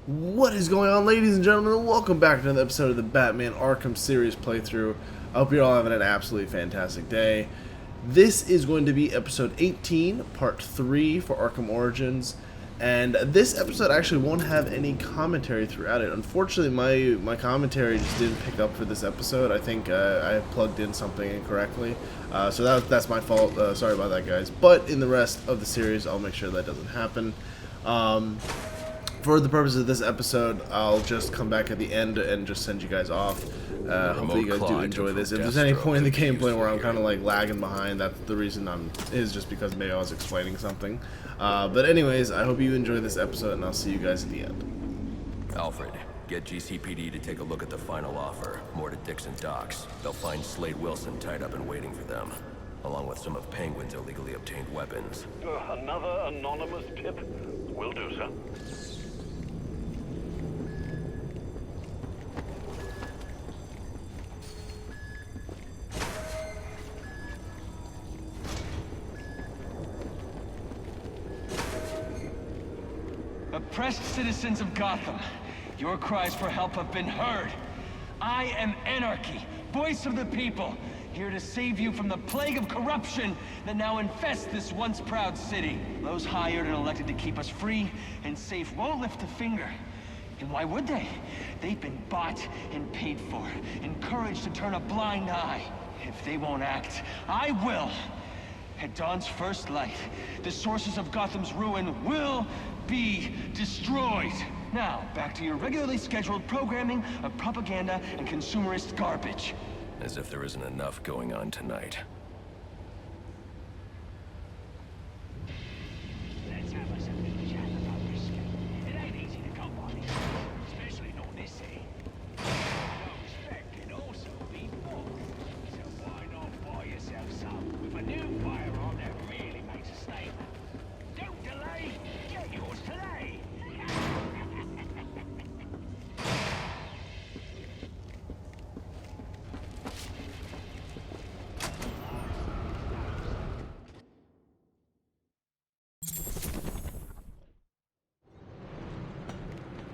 What is going on, ladies and gentlemen, and welcome back to another episode of the Batman Arkham series playthrough. I hope you're all having an absolutely fantastic day. This is going to be episode 18, part 3 for Arkham Origins, and this episode actually won't have any commentary throughout it. Unfortunately, my commentary just didn't pick up for this episode. I think I plugged in something incorrectly, so that's my fault. Sorry about that, guys. But in the rest of the series, I'll make sure that doesn't happen. For the purpose of this episode, I'll just come back at the end and just send you guys off. Hopefully you guys do enjoy this. If there's any point in the gameplay where I'm kind of like lagging behind, that's the reason is just because maybe I was explaining something. But anyways, I hope you enjoy this episode, and I'll see you guys at the end. Alfred, get GCPD to take a look at the final offer. More to Dixon Docks. They'll find Slade Wilson tied up and waiting for them, along with some of Penguin's illegally obtained weapons. Another anonymous tip? Will do, sir. Oppressed citizens of Gotham, your cries for help have been heard. I am Anarky, voice of the people, here to save you from the plague of corruption that now infests this once proud city. Those hired and elected to keep us free and safe won't lift a finger. And why would they? They've been bought and paid for, encouraged to turn a blind eye. If they won't act, I will. At dawn's first light, the sources of Gotham's ruin will be destroyed. Now, back to your regularly scheduled programming of propaganda and consumerist garbage. As if there isn't enough going on tonight. Let's have us a little chat about this game. It ain't easy to come by, especially not this city. No respect can also be bought. So why not buy yourself some with a new firearm that really makes a statement? Don't delay, get yours today.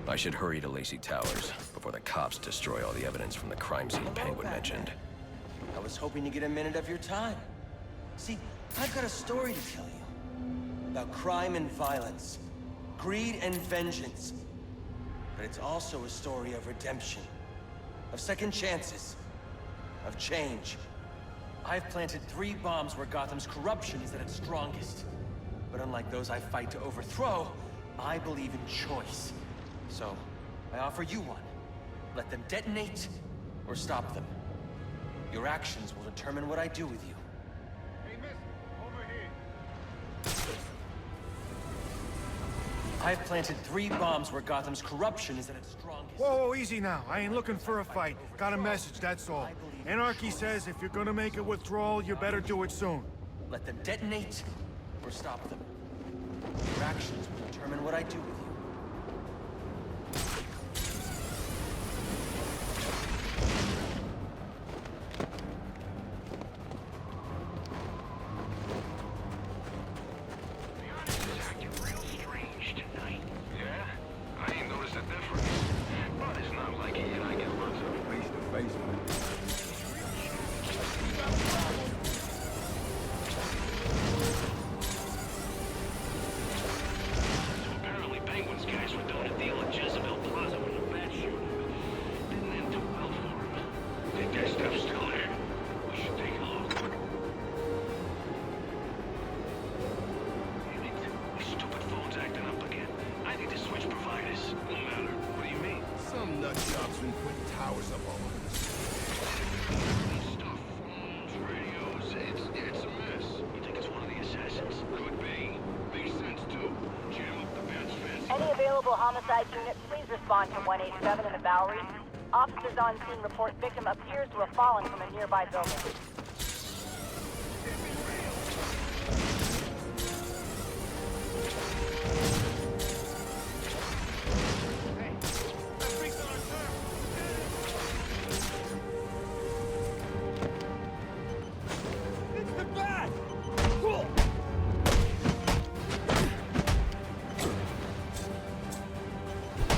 I should hurry to Lacey Towers before the cops destroy all the evidence from the crime scene Penguin mentioned. I was hoping to get a minute of your time. See, I've got a story to tell you. About crime and violence. Greed and vengeance. But it's also a story of redemption. Of second chances. Of change. I've planted 3 bombs where Gotham's corruption is at its strongest. But unlike those I fight to overthrow, I believe in choice. So, I offer you one. Let them detonate, or stop them. Your actions will determine what I do with you. Hey, miss, over here. I've planted 3 bombs where Gotham's corruption is at its strongest. Whoa, easy now. I ain't looking for a fight. Got a message, that's all. Anarchy says if you're gonna make a withdrawal, you better do it soon. Let them detonate, or stop them. Your actions will determine what I do with you. Any available homicide units, please respond to 187 in the Bowery. Officers on scene report victim appears to have fallen from a nearby building.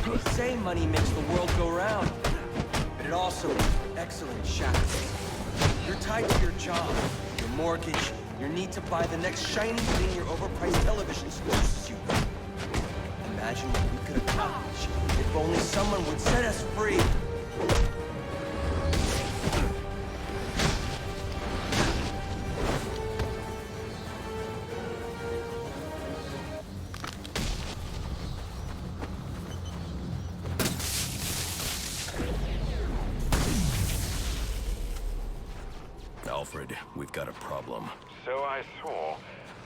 They say money makes the world go round, but it also is excellent shackles. You're tied to your job, your mortgage, your need to buy the next shiny thing your overpriced television forces you. Imagine what we could accomplish if only someone would set us free. Alfred, we've got a problem. So I saw.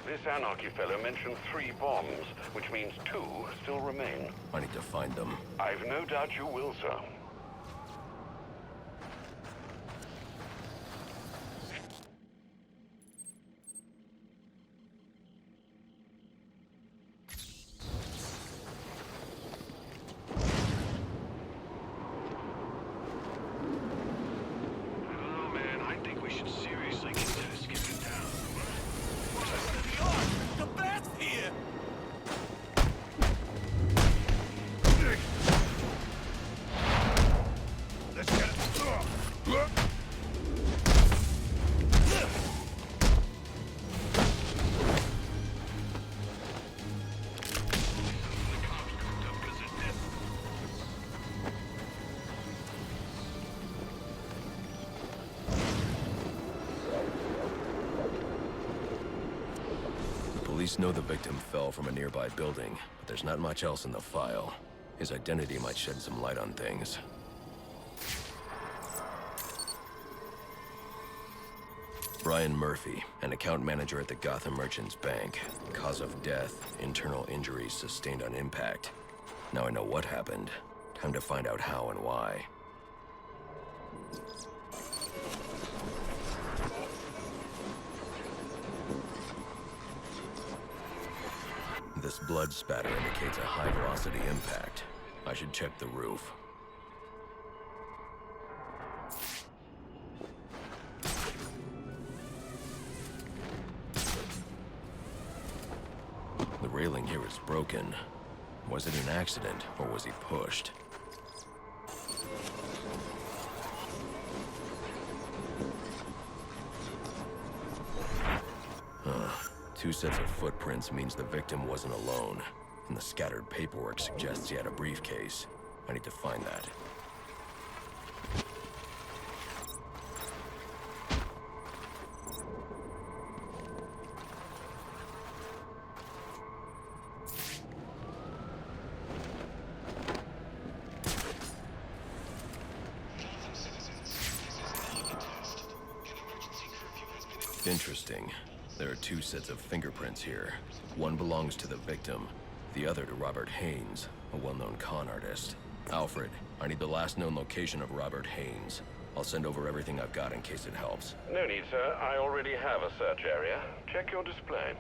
This Anarky fellow mentioned 3 bombs, which means 2 still remain. I need to find them. I've no doubt you will, sir. Oh man, I think we should seriously consider skipping town. What? The bat's here! Let's get it. The police know the victim fell from a nearby building, but there's not much else in the file. His identity might shed some light on things. Brian Murphy, an account manager at the Gotham Merchants Bank. Cause of death, internal injuries sustained on impact. Now I know what happened. Time to find out how and why. This blood spatter indicates a high-velocity impact. I should check the roof. The railing here is broken. Was it an accident, or was he pushed? Two sets of footprints means the victim wasn't alone, and the scattered paperwork suggests he had a briefcase. I need to find that. Interesting. There are 2 sets of fingerprints here. One belongs to the victim, the other to Robert Haynes, a well-known con artist. Alfred, I need the last known location of Robert Haynes. I'll send over everything I've got in case it helps. No need, sir. I already have a search area. Check your display.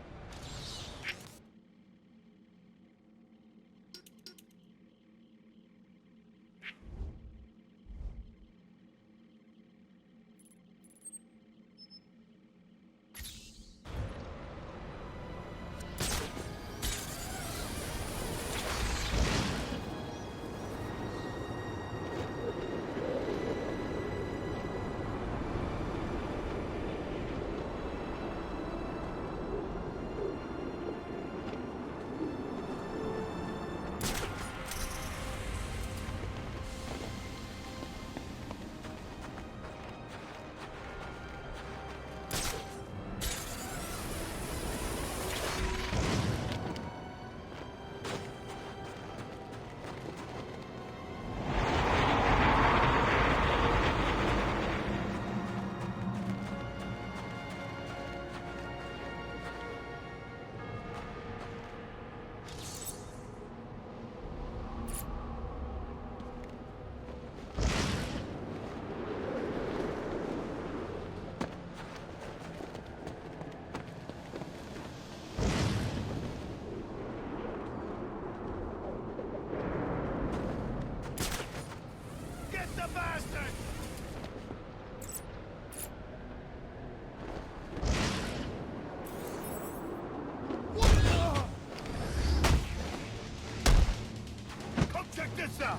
Check this out!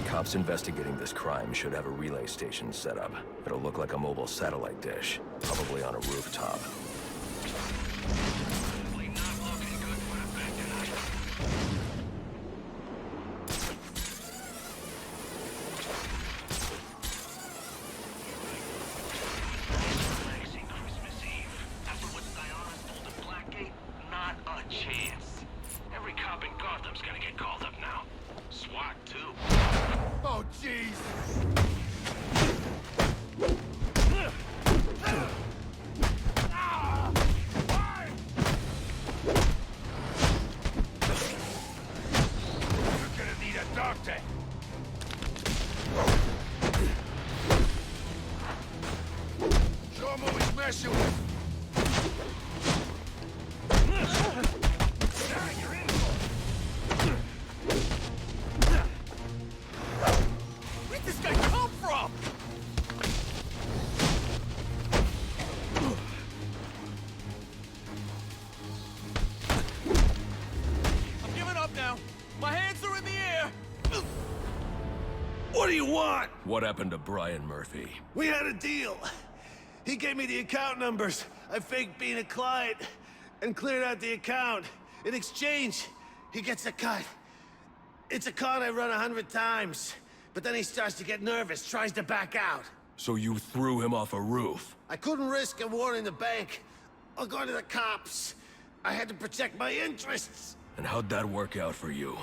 Cops investigating this crime should have a relay station set up. It'll look like a mobile satellite dish, probably on a rooftop. Not a chance. Every cop in Gotham's gonna get called up now. SWAT, too. Oh, jeez! You're gonna need a doctor. Show him who he's messing with! Where'd this guy come from? I'm giving up now. My hands are in the air. What do you want? What happened to Brian Murphy? We had a deal. He gave me the account numbers. I faked being a client and cleared out the account. In exchange, he gets a cut. It's a con I run 100 times. But then he starts to get nervous, tries to back out. So you threw him off a roof? I couldn't risk him warning the bank or going to the cops. I had to protect my interests. And how'd that work out for you?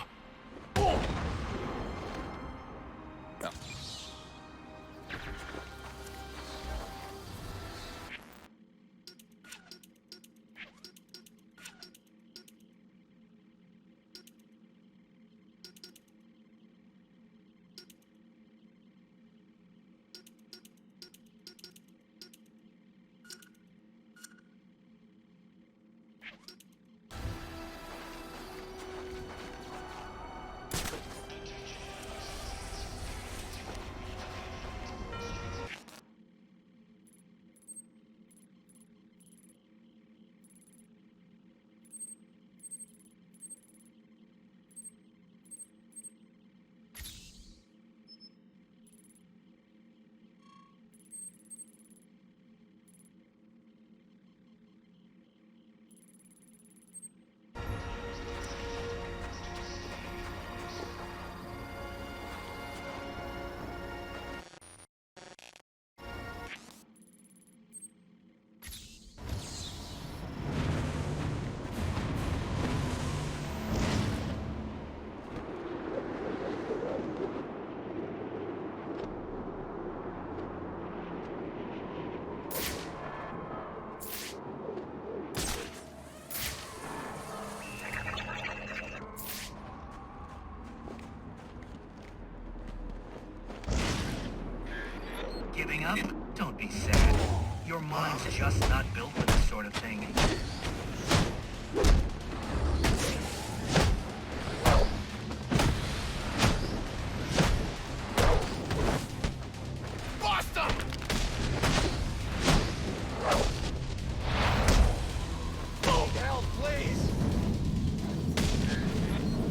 coming up? Don't be sad. Your mind's just not built for this sort of thing.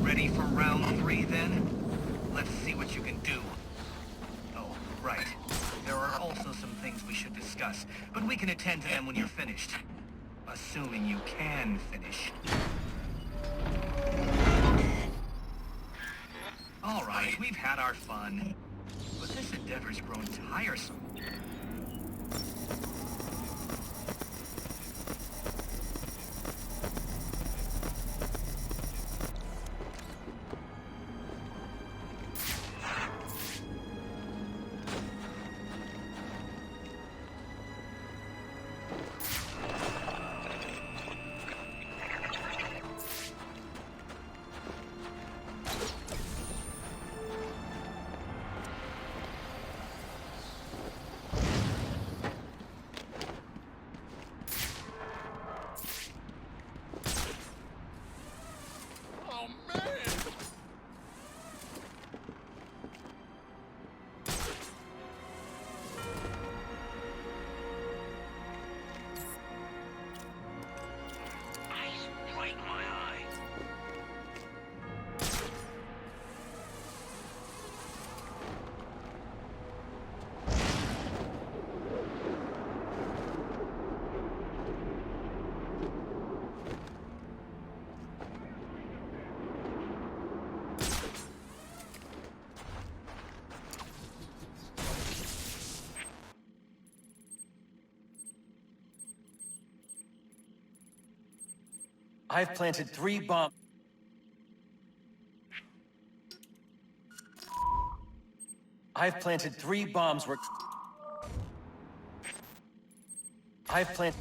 Ready for round 3 then? Let's see what you can do. Oh, right. There are also some things we should discuss, but we can attend to them when you're finished. Assuming you can finish. All right, we've had our fun. But this endeavor's grown tiresome. I've planted 3 bombs. I've planted 3 bombs where... I've planted...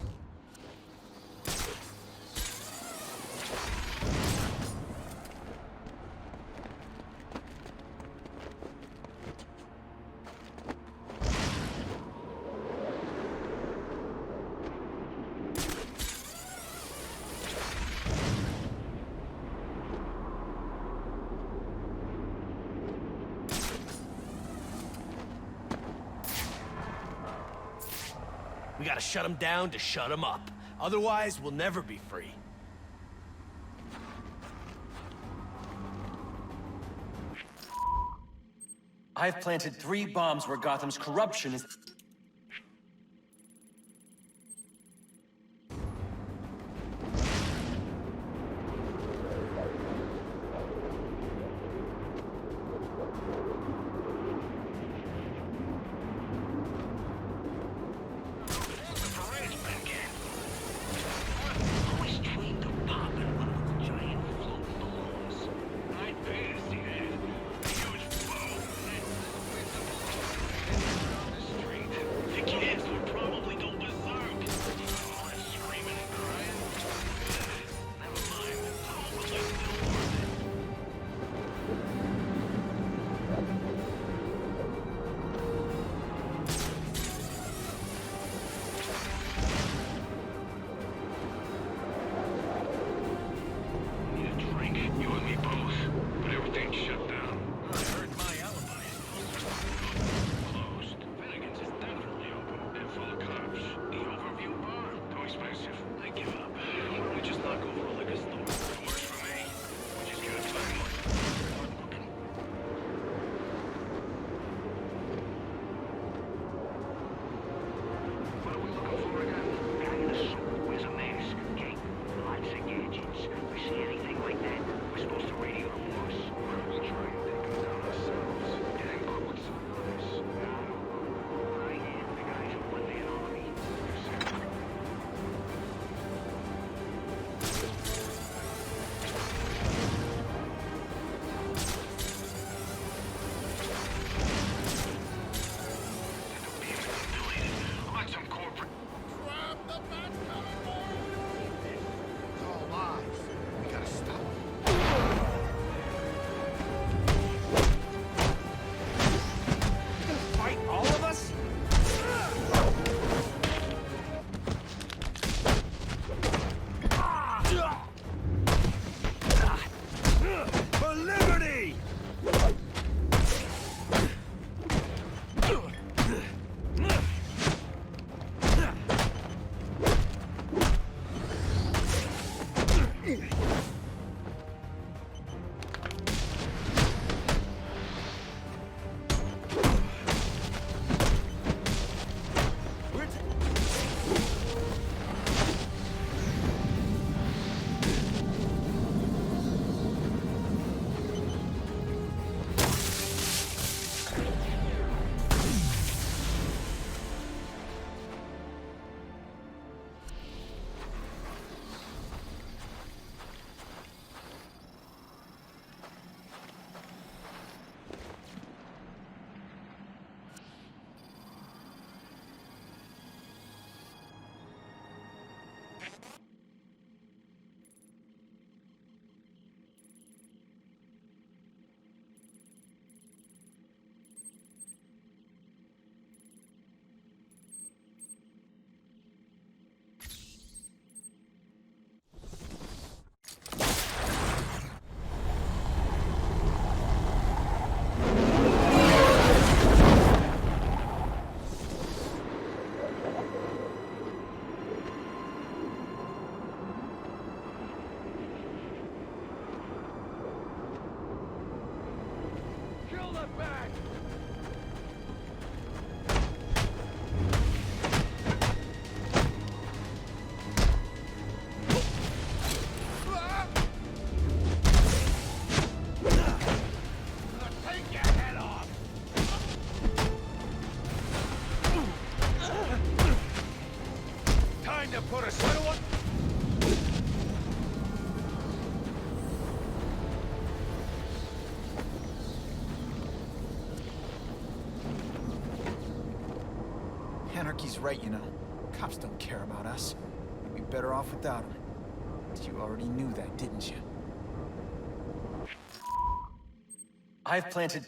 We gotta shut them down to shut them up. Otherwise, we'll never be free. I've planted 3 bombs where Gotham's corruption is... Huge foe. Anarky's right, you know. Cops don't care about us. We'd be better off without them. But you already knew that, didn't you? I've planted...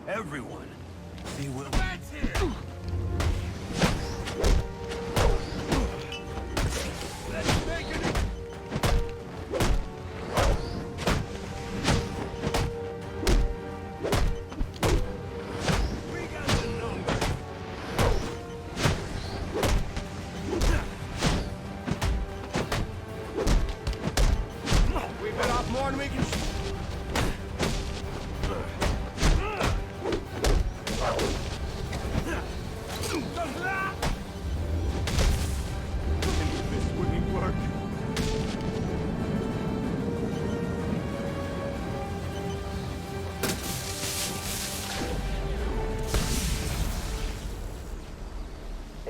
Everyone. They will... That's it! Let's make it... We got the number. We bit off more than we can...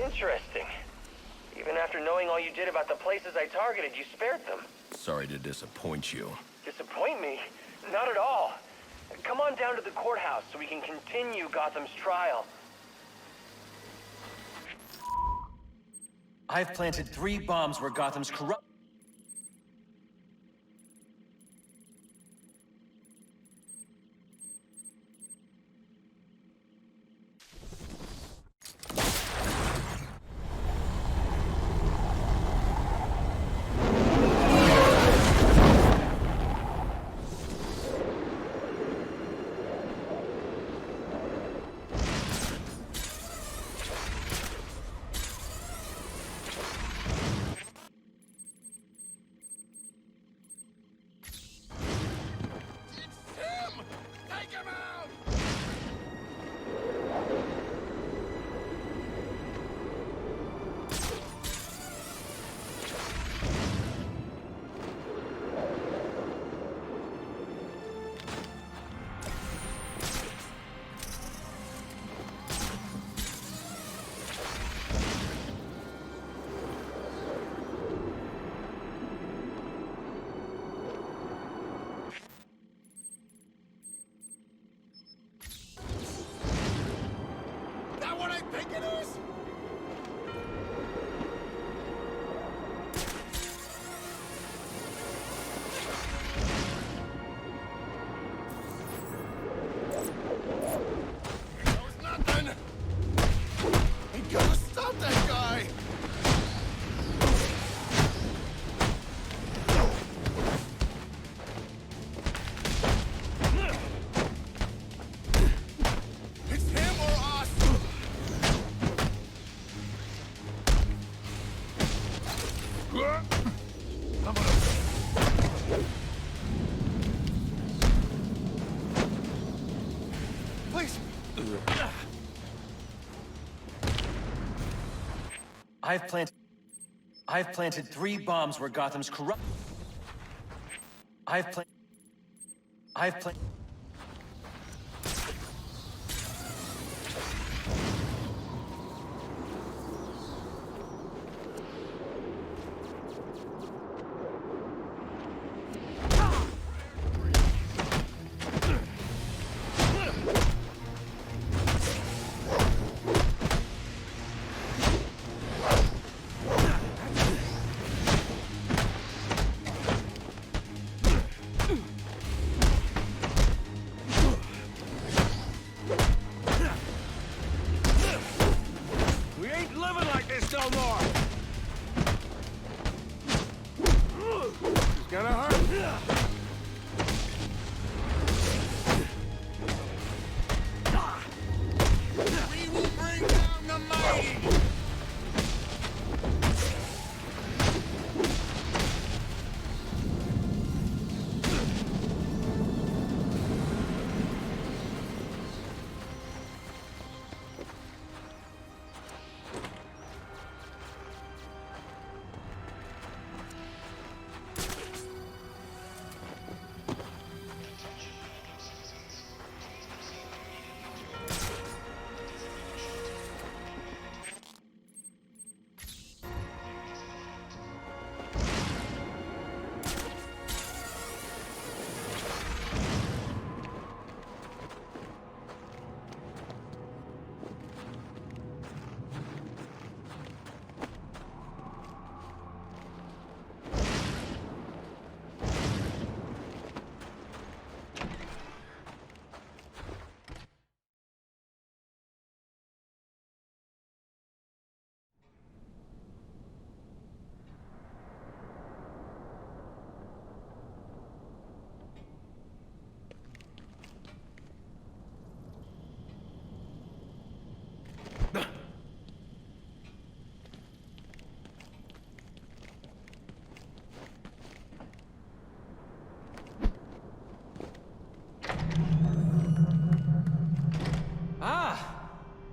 Interesting. Even after knowing all you did about the places I targeted, you spared them. Sorry to disappoint you. Disappoint me? Not at all. Come on down to the courthouse so we can continue Gotham's trial. I've planted 3 bombs where Gotham's corrupt... I've planted 3 bombs where Gotham's corrupt. I've planted.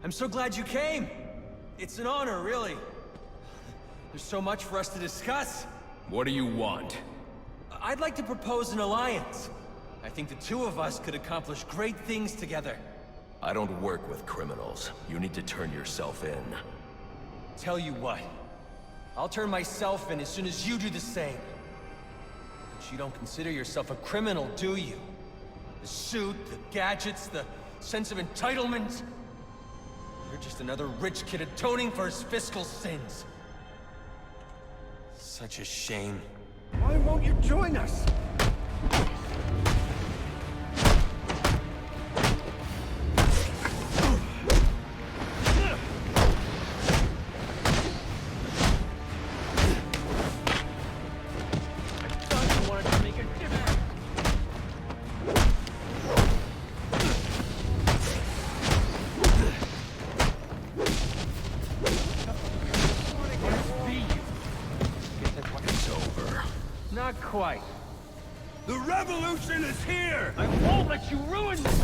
I'm so glad you came. It's an honor, really. There's so much for us to discuss. What do you want? I'd like to propose an alliance. I think the 2 of us could accomplish great things together. I don't work with criminals. You need to turn yourself in. Tell you what. I'll turn myself in as soon as you do the same. But you don't consider yourself a criminal, do you? The suit, the gadgets, the sense of entitlement. You're just another rich kid atoning for his fiscal sins. Such a shame. Why won't you join us? Not quite. The revolution is here! I won't let you ruin this!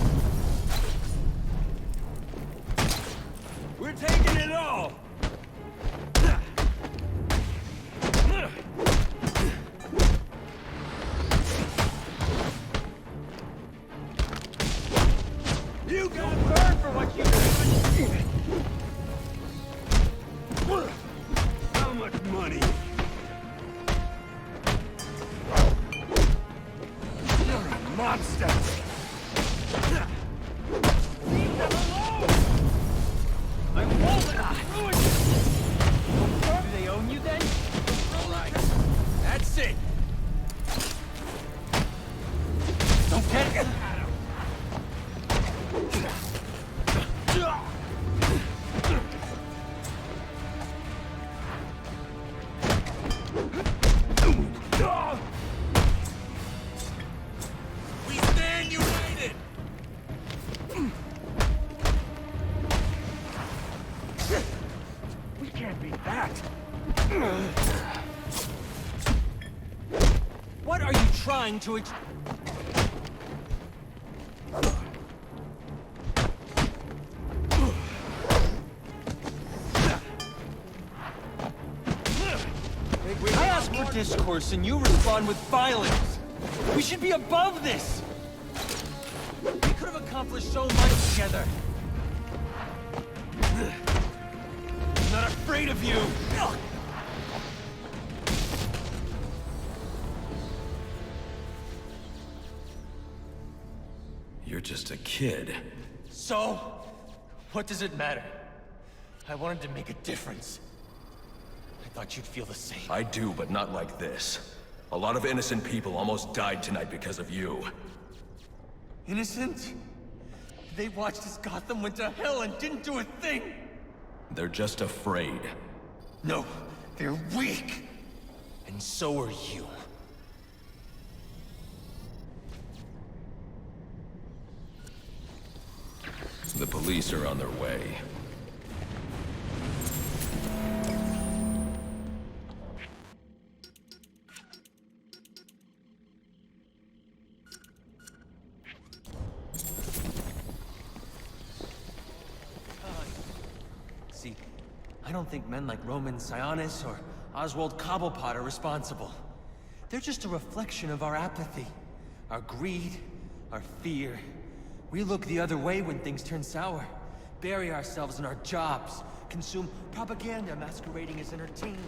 We're taking it all! You got burn for what you do! How much money? Monster! Leave them alone! I won't let you ruin this! Do they own you then? All right. That's it! Don't get it! What are you trying to discourse and you respond with violence. We should be above this! We could have accomplished so much together. I'm not afraid of you! You're just a kid. So? What does it matter? I wanted to make a difference. I thought you'd feel the same. I do, but not like this. A lot of innocent people almost died tonight because of you. Innocent? They watched as Gotham went to hell and didn't do a thing! They're just afraid. No, they're weak! And so are you. The police are on their way. See, I don't think men like Roman Sionis or Oswald Cobblepot are responsible. They're just a reflection of our apathy, our greed, our fear. We look the other way when things turn sour, bury ourselves in our jobs, consume propaganda masquerading as entertainment.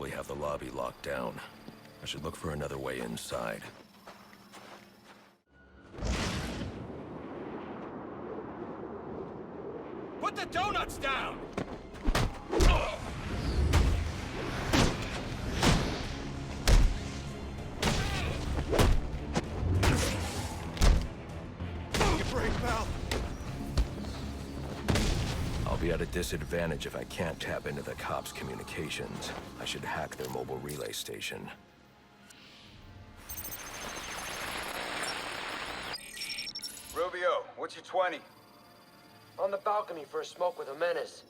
probably have the lobby locked down. I should look for another way inside. Put the donuts down! I'll be at a disadvantage if I can't tap into the cops' communications. I should hack their mobile relay station. Rubio, what's your 20? On the balcony for a smoke with a menace.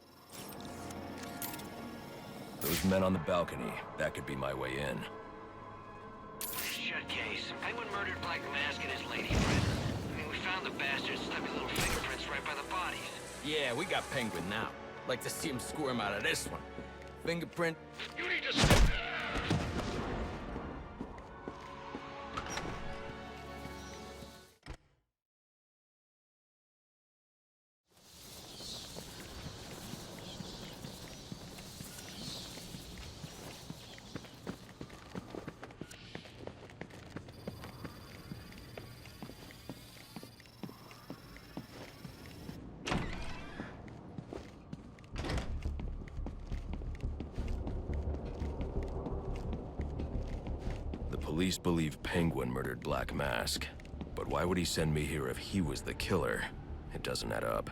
Those men on the balcony, that could be my way in. Shut case. Penguin murdered Black Mask and his lady friend. I mean, we found the bastards' stubby little fingerprints right by the bodies. Yeah, we got Penguin now. Like to see him squirm out of this one. Fingerprint. You need to stop. Police believe Penguin murdered Black Mask. But why would he send me here if he was the killer? It doesn't add up.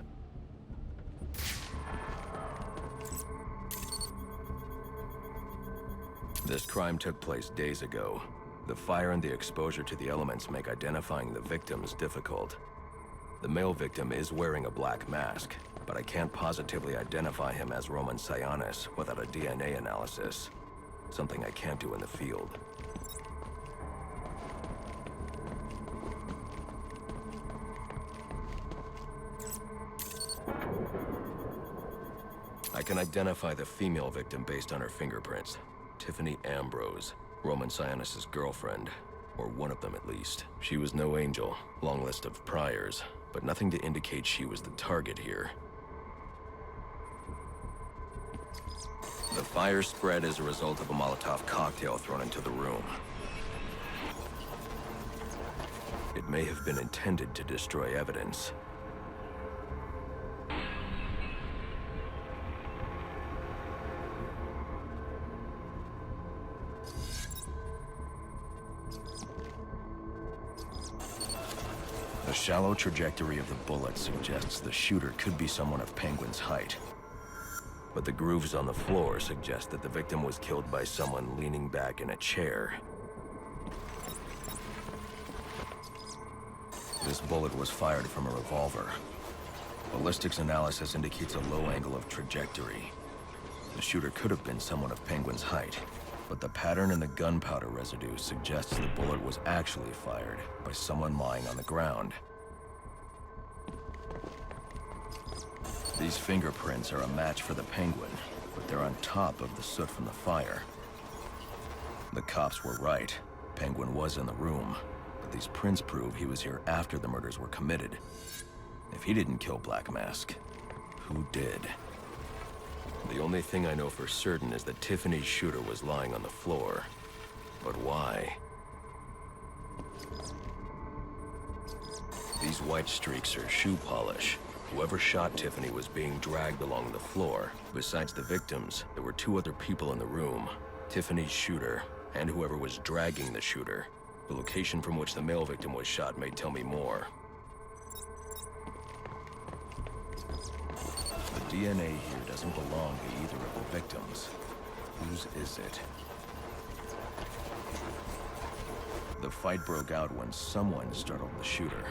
This crime took place days ago. The fire and the exposure to the elements make identifying the victims difficult. The male victim is wearing a black mask, but I can't positively identify him as Roman Sionis without a DNA analysis. Something I can't do in the field. I can identify the female victim based on her fingerprints. Tiffany Ambrose, Roman Sionis' girlfriend, or one of them at least. She was no angel, long list of priors, but nothing to indicate she was the target here. The fire spread as a result of a Molotov cocktail thrown into the room. It may have been intended to destroy evidence. The shallow trajectory of the bullet suggests the shooter could be someone of Penguin's height. But the grooves on the floor suggest that the victim was killed by someone leaning back in a chair. This bullet was fired from a revolver. Ballistics analysis indicates a low angle of trajectory. The shooter could have been someone of Penguin's height, but the pattern in the gunpowder residue suggests the bullet was actually fired by someone lying on the ground. These fingerprints are a match for the Penguin, but they're on top of the soot from the fire. The cops were right. Penguin was in the room, but these prints prove he was here after the murders were committed. If he didn't kill Black Mask, who did? The only thing I know for certain is that Tiffany's shooter was lying on the floor. But why? These white streaks are shoe polish. Whoever shot Tiffany was being dragged along the floor. Besides the victims, there were two other people in the room. Tiffany's shooter, and whoever was dragging the shooter. The location from which the male victim was shot may tell me more. The DNA here doesn't belong to either of the victims. Whose is it? The fight broke out when someone startled the shooter.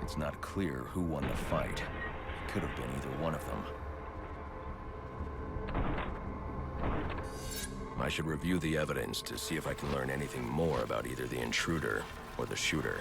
It's not clear who won the fight. It could have been either one of them. I should review the evidence to see if I can learn anything more about either the intruder or the shooter.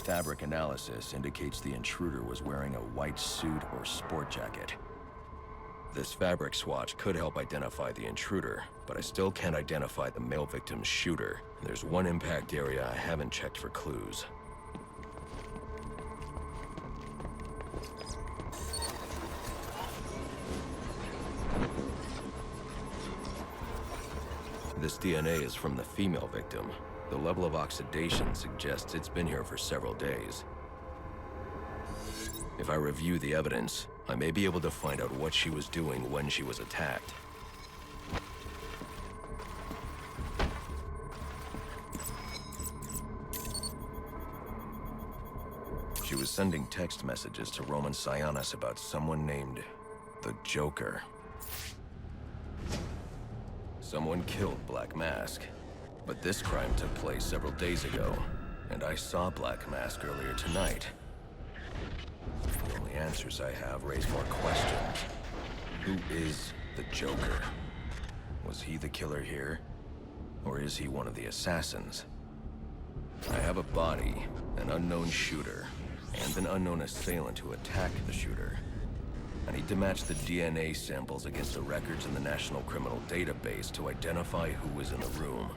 fabric analysis indicates the intruder was wearing a white suit or sport jacket. This fabric swatch could help identify the intruder, but I still can't identify the male victim's shooter. There's one impact area I haven't checked for clues. This DNA is from the female victim. The level of oxidation suggests it's been here for several days. If I review the evidence, I may be able to find out what she was doing when she was attacked. She was sending text messages to Roman Sionis about someone named the Joker. Someone killed Black Mask, but this crime took place several days ago, and I saw Black Mask earlier tonight. The only answers I have raise more questions. Who is the Joker? Was he the killer here? Or is he one of the assassins? I have a body, an unknown shooter, and an unknown assailant who attacked the shooter. I need to match the DNA samples against the records in the National Criminal Database to identify who was in the room.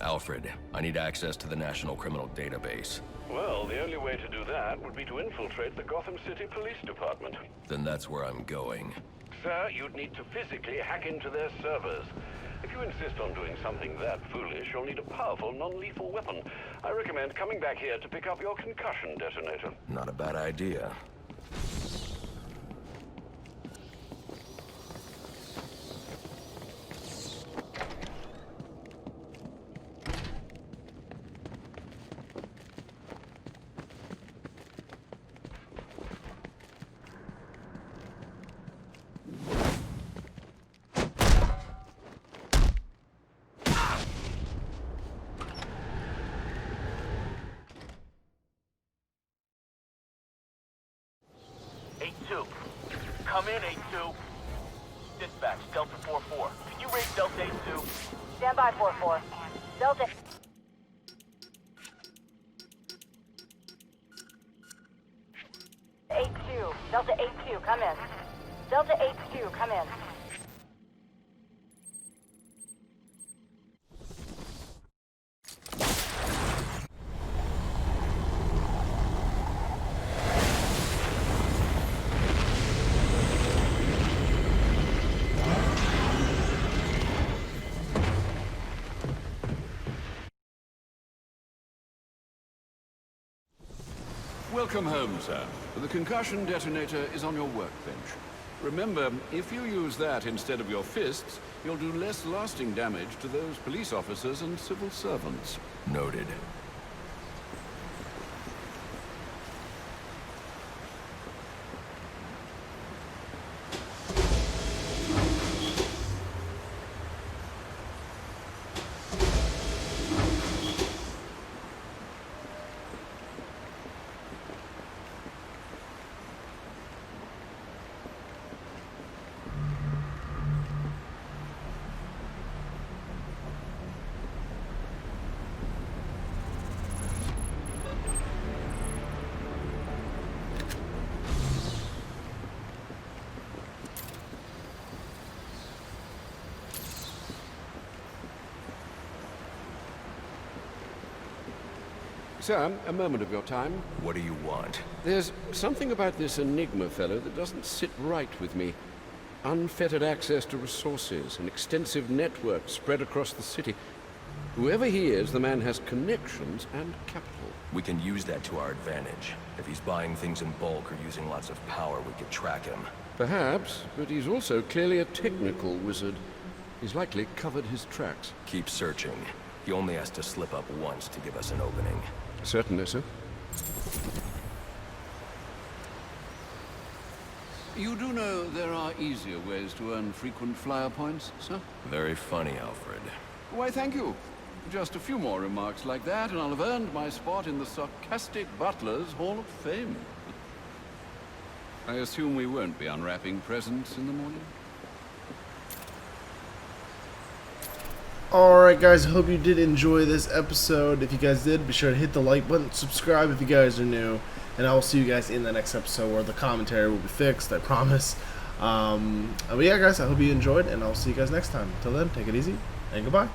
Alfred, I need access to the National Criminal Database. Well, the only way to do that would be to infiltrate the Gotham City Police Department. Then that's where I'm going. Sir, you'd need to physically hack into their servers. If you insist on doing something that foolish, you'll need a powerful, non-lethal weapon. I recommend coming back here to pick up your concussion detonator. Not a bad idea. Come in, 8-2. Dispatch, Delta 4-4. Can you raise Delta 8-2? Stand by, 4-4. Delta... Delta 8-2, come in. Delta 8-2, come in. Welcome home, sir. The concussion detonator is on your workbench. Remember, if you use that instead of your fists, you'll do less lasting damage to those police officers and civil servants. Noted. Sir, a moment of your time. What do you want? There's something about this Enigma fellow that doesn't sit right with me. Unfettered access to resources, an extensive network spread across the city. Whoever he is, the man has connections and capital. We can use that to our advantage. If he's buying things in bulk or using lots of power, we could track him. Perhaps, but he's also clearly a technical wizard. He's likely covered his tracks. Keep searching. He only has to slip up once to give us an opening. Certainly, sir. You do know there are easier ways to earn frequent flyer points, sir? Very funny, Alfred. Why, thank you. Just a few more remarks like that, and I'll have earned my spot in the sarcastic Butler's Hall of Fame. I assume we won't be unwrapping presents in the morning? Alright guys, I hope you did enjoy this episode. If you guys did, be sure to hit the like button, subscribe if you guys are new, and I will see you guys in the next episode where the commentary will be fixed, I promise. But yeah guys, I hope you enjoyed, and I'll see you guys next time. Until then, take it easy, and goodbye.